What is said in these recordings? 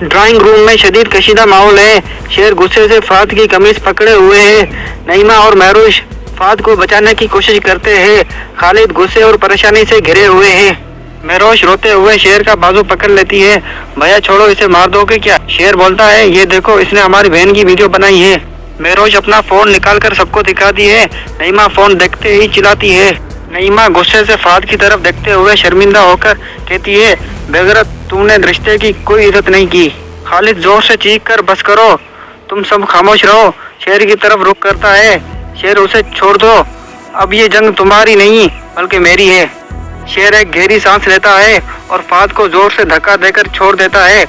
Drawing room में शदीद कशीदा माहौल है। शेर गुस्से से फाद की कमीज पकड़े हुए है। नईमा और महरोश फाद को बचाने की कोशिश करते हैं। खालिद गुस्से और परेशानी से घिरे हुए हैं। महरोश रोते हुए शेर का बाजू पकड़ लेती है। भैया छोड़ो, इसे मार दोगे क्या? शेर बोलता है, ये देखो इसने हमारी बहन की वीडियो बनाई है। महरोश अपना फोन निकालकर सबको दिखाती है। नईमा फोन देखते ही चिल्लाती है। नईमा गुस्से से फाद की तरफ देखते हुए शर्मिंदा होकर कहती है, बेगैरत, तुमने रिश्ते की कोई इज्जत नहीं की। खालिद जोर से चीख कर, बस करो, तुम सब खामोश रहो। शेर की तरफ रुख करता है। शेर, उसे छोड़ दो, अब ये जंग तुम्हारी नहीं बल्कि मेरी है। शेर एक गहरी सांस लेता है और फाद को जोर से धक्का देकर छोड़ देता है।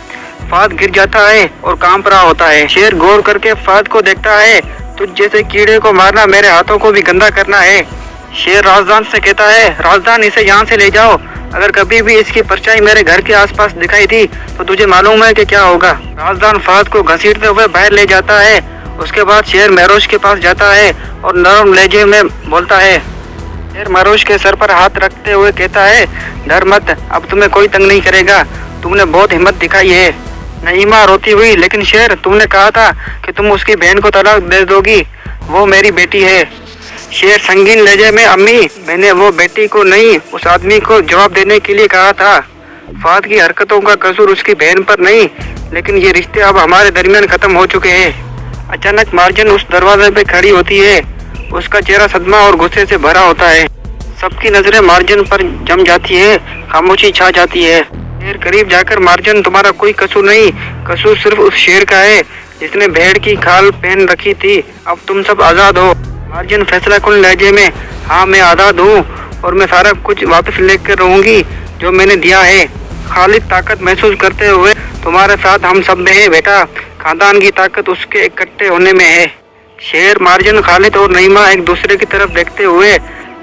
फाद गिर जाता है और कांप रहा होता है। शेर गौर करके फाद को देखता है। तुझ जैसे कीड़े को मारना मेरे हाथों को भी गंदा करना है। शेर राजदान से कहता है, राजदान, इसे यहाँ से ले जाओ। अगर कभी भी इसकी परछाई मेरे घर के आसपास दिखाई दी तो तुझे मालूम है कि क्या होगा। राजदान फाद को घसीटते हुए बाहर ले जाता है। उसके बाद शेर महरोश के पास जाता है और नरम लहजे में बोलता है। शेर महरोश के सर पर हाथ रखते हुए कहता है, डर मत, अब तुम्हें कोई तंग नहीं करेगा। तुमने बहुत हिम्मत दिखाई है। नईमा रोती हुई, लेकिन शेर, तुमने कहा था कि तुम उसकी बहन को तलाक दे दोगी। वो मेरी बेटी है। शेर संगीन लहजे में, अम्मी, मैंने वो बेटी को नहीं, उस आदमी को जवाब देने के लिए कहा था। फाद की हरकतों का कसूर उसकी बहन पर नहीं, लेकिन ये रिश्ते अब हमारे दरमियान खत्म हो चुके हैं। अचानक मार्जन उस दरवाजे पे खड़ी होती है। उसका चेहरा सदमा और गुस्से से भरा होता है। सबकी नजरें मार्जन पर जम जाती है। खामोशी छा जाती है। शेर करीब जाकर, मार्जन, तुम्हारा कोई कसूर नहीं, कसूर सिर्फ उस शेर का है जिसने भेड़ की खाल पहन रखी थी। अब तुम सब आजाद हो। मार्जन फैसला कुन लहजे में, हाँ, मैं आजाद हूँ और मैं सारा कुछ वापस लेकर रहूंगी जो मैंने दिया है। खालिद ताकत महसूस करते हुए, तुम्हारे साथ हम सब में है बेटा। खानदान की ताकत उसके इकट्ठे होने में है। शेर, मार्जन, खालिद और नईमा एक दूसरे की तरफ देखते हुए,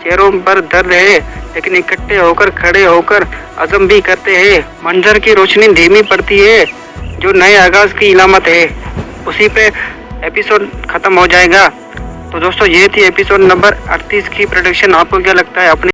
चेहरों पर दर्द है लेकिन इकट्ठे होकर खड़े होकर अज़म भी करते हैं। मंजर की रोशनी धीमी पड़ती है जो नए आगाज की इलामत है। उसी पे एपिसोड खत्म हो जाएगा। तो दोस्तों, ये थी एपिसोड नंबर 38 की प्रेडिक्शन। आपको क्या लगता है? अपनी